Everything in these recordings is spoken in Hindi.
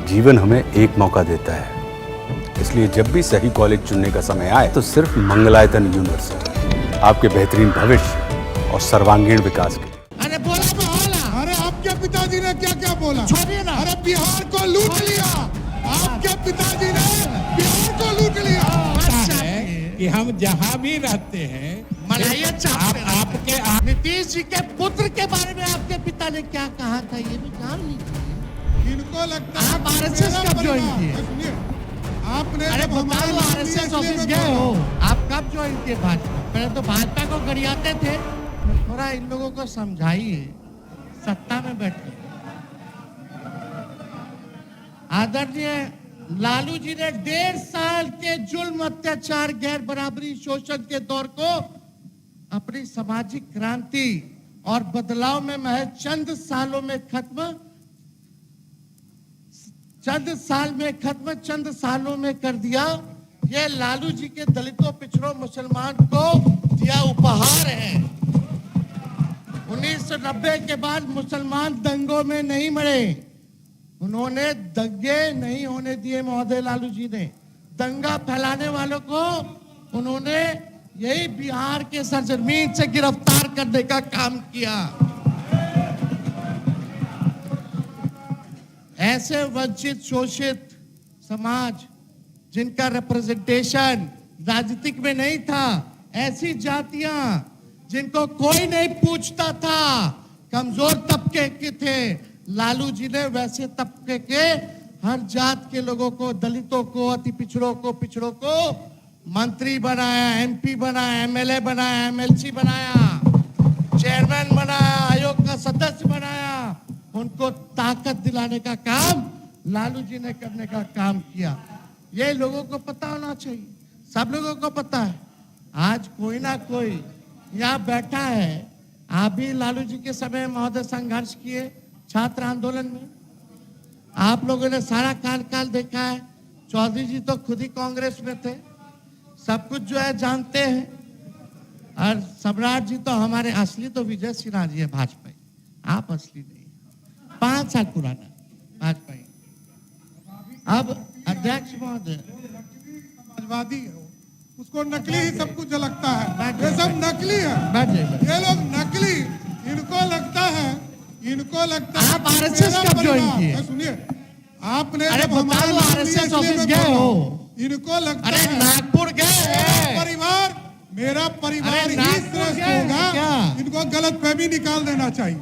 जीवन हमें एक मौका देता है, इसलिए जब भी सही कॉलेज चुनने का समय आए तो सिर्फ मंगलायतन यूनिवर्सिटी आपके बेहतरीन भविष्य और सर्वांगीण विकास के लिए। अरे बोला बोला, अरे आपके पिताजी ने क्या क्या बोला? छोड़िए ना। अरे बिहार को लूट लिया, आपके पिताजी ने बिहार को लूट लिया। अच्छा है कि हम जहाँ भी रहते हैं मलाइया चाप आपके नीतीश जी के पुत्र के बारे में आपके पिता ने क्या कहा था ये भी जान लीजिए। इनको लगता है आप RSS कब ज्वाइन किए? सुनिए, आपने अरे जब हमारे बताओ नाम RSS लिए ऑफिस इसलिए गए मैं हो? बोल रहा हूं। आप कब ज्वाइन किए भाजपा? पहले तो भाजपा को गरियाते थे, थोड़ा इन लोगों को समझाइए, सत्ता में बैठे। आदरणीय लालू जी ने 1.5 साल के जुल्म, अत्याचार, गैर बराबरी, शोषण के दौर को अपनी सामाजिक क्रांति और बदलाव में महज चंद साल में सालों में कर दिया। ये लालू जी के दलितों, पिछड़ों, मुसलमान को दिया उपहार है। 1990 के बाद मुसलमान दंगों में नहीं मरे, उन्होंने दंगे नहीं होने दिए। महोदय लालू जी ने दंगा फैलाने वालों को उन्होंने यही बिहार के सरजमीन से गिरफ्तार करने का काम किया। ऐसे वंचित, शोषित समाज जिनका रिप्रेजेंटेशन राजनीतिक में नहीं था, ऐसी जातियां जिनको कोई नहीं पूछता था, कमजोर तबके के थे, लालू जी ने वैसे तबके के हर जात के लोगों को, दलितों को, अति पिछड़ों को मंत्री बनाया, MP बनाया, MLA बनाया, MLC बनाया, चेयरमैन बनाया, आयोग का सदस्य बनाया। उनको ताकत दिलाने का काम लालू जी ने करने का काम किया। ये लोगों को पता होना चाहिए, सब लोगों को पता है। आज कोई ना कोई यहाँ बैठा है, आप भी लालू जी के समय महोदय संघर्ष किए छात्र आंदोलन में, आप लोगों ने सारा काल देखा है। चौधरी जी तो खुद ही कांग्रेस में थे, सब कुछ जो है जानते हैं। और सम्राट जी तो हमारे असली तो विजय सिन्हा जी है, भाजपा, आप असली नहीं, 5 साल पुराना भाजपा। अब अध्यक्ष महोदय समाजवादी है, उसको नकली ही सब कुछ लगता है, बैठिए, ये सब नकली है, बैठिए। ये लोग नकली, इनको लगता है आप RSS कब ज्वाइन किए? सुनिए, आपने अरे जब हमारे बताओ नाम लिए RSS इसलिए ऑफिस मैं गए बोल रहा हो? हूं। इनको लगता अरे है नागपुर गए? मेरा परिवार अरे ही नागपुर श्रेष्ठ गए होगा। क्या? इनको गलत फहमी निकाल देना चाहिए।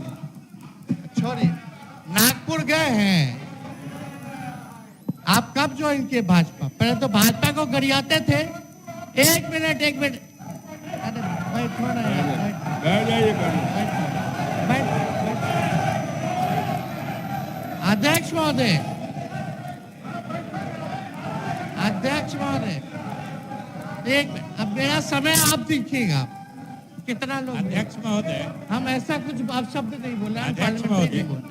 छोड़िए, नागपुर गए हैं। आप कब ज्वाइन किए भाजपा? पहले तो भाजपा को गरियाते थे। एक मिनट अरे बैठो ना यार, बैठ। अध्यक्ष महोदय, एक मिनट, अब मेरा समय आप देखिएगा कितना लोग। अध्यक्ष महोदय, हम ऐसा कुछ आप शब्द नहीं बोला, अध्यक्ष पार्लियामेंट्री महोदय, नहीं बोला।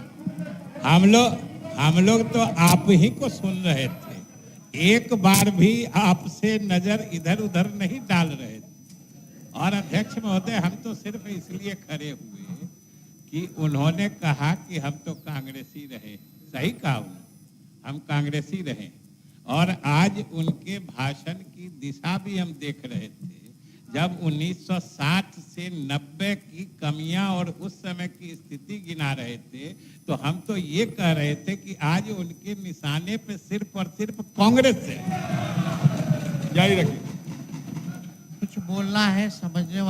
हम लोग तो आप ही को सुन रहे थे, एक बार भी आपसे नजर इधर उधर नहीं डाल रहे थे। और अध्यक्ष महोदय, हम तो सिर्फ इसलिए खड़े हुए कि उन्होंने कहा कि हम तो कांग्रेसी रहे। सही कहा उन्होंने, हम कांग्रेसी रहे। और आज उनके भाषण की दिशा भी हम देख रहे थे। जब 1960 से 90 की कमियां और उस समय की स्थिति गिना रहे थे, तो हम तो ये कह रहे थे कि आज उनके निशाने पे सिर्फ और सिर्फ कांग्रेस है। जारी रखिए। कुछ बोलना है, समझने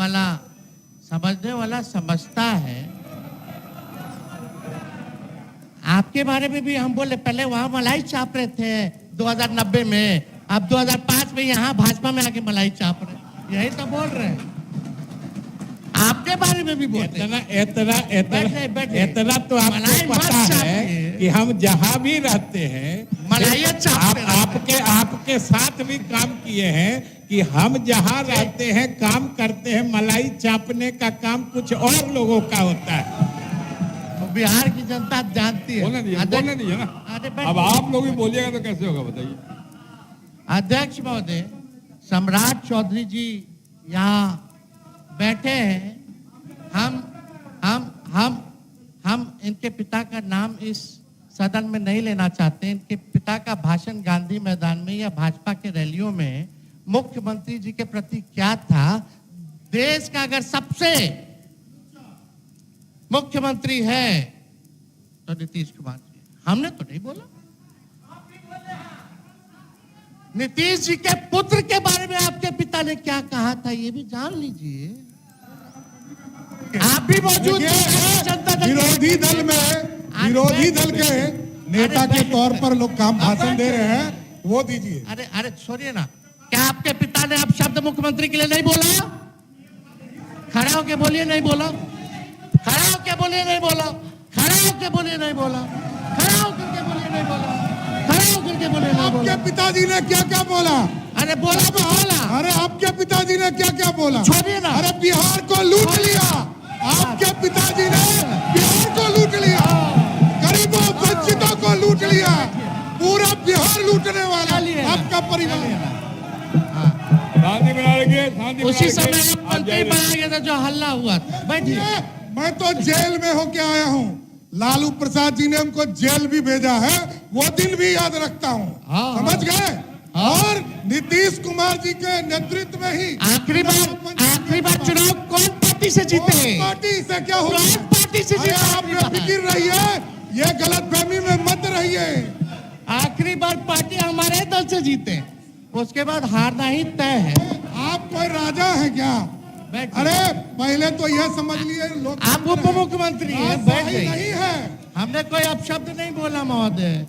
वाला समझता है। आपके बारे में भी हम बोले, पहले वहां मलाई चाप रहे थे 2090 में, अब 2005 में यहाँ भाजपा में आके मलाई चाप रहे, यही तो बोल रहे हैं। आपके बारे में भी बोलते हैं। इतना तो आपको पता है कि हम जहाँ भी रहते हैं मलाइया चाप आपके साथ भी काम किए हैं कि हम जहाँ रहते हैं, काम करते हैं, मलाई चापने का काम कुछ और लोगों का होता है। बिहार की जनता जानती है। बोलने दीजिए ना। अब आप लोग भी बोलिएगा तो कैसे होगा बताइए। अध्यक्ष महोदय, सम्राट चौधरी जी यहाँ बैठे हैं। हम इनके पिता का नाम इस सदन में नहीं लेना चाहते। इनके पिता का भाषण गांधी मैदान में या भाजपा के रैलियों में मुख्यमंत्री जी के प्रति क्या था? देश का अगर सबसे मुख्यमंत्री है तो नीतीश कुमार जी। हमने तो नहीं बोला। नीतीश जी के पुत्र के बारे में आपके पिता ने क्या कहा था ये भी जान लीजिए। आप भी मौजूद थे जनता दल विरोधी दल में विरोधी दल के नेता के तौर पर लोग काम भाषण दे रहे हैं, वो दीजिए। अरे अरे छोड़िए ना, क्या आपके पिता ने अब शब्द मुख्यमंत्री के लिए नहीं बोला? खड़ा होके बोलिए नहीं बोला, खड़ा होके बोलिए नहीं बोला, खड़ा होके बोलिए नहीं बोला, खड़ा होकर के बोलिए नहीं बोला, खड़ा होकर के बोलिए नहीं बोला। आपके पिताजी ने क्या क्या बोला? अरे बोला तो बोला। अरे आपके पिताजी ने क्या क्या बोला? छोड़िए ना। अरे बिहार को लूट लिया, आपके पिताजी ने बिहार को लूट लिया, गरीबों वंचितों को लूट लिया, पूरा बिहार लूटने वाला आपका परिवार। शांति बना रखिए, शांति उसी बना समय रखिए। आप मंत्री बना गया था जो हल्ला हुआ था। बैठिए। मैं तो जेल में होके आया हूँ, लालू प्रसाद जी ने हमको जेल भी भेजा है, वो दिन भी याद रखता हूँ। हाँ, समझ गए? और नीतीश कुमार जी के नेतृत्व में ही आखिरी बार चुनाव कौन पार्टी से जीते? पार्टी से क्या हुआ? कौन पार्टी से अरे जीते? आप बेफिक्र रहिए, ये गलतफहमी में मत रहिए। आखिरी बार पार्टी हमारे दल से जीते, उसके बाद हारना ही तय है। आप कोई राजा है क्या? बैठिए। अरे पहले तो यह समझ लिए लोग आप उप मुख्यमंत्री हैं, बात बैठ सही जाइए। नहीं है। हमने कोई अपशब्द नहीं बोला महोदय।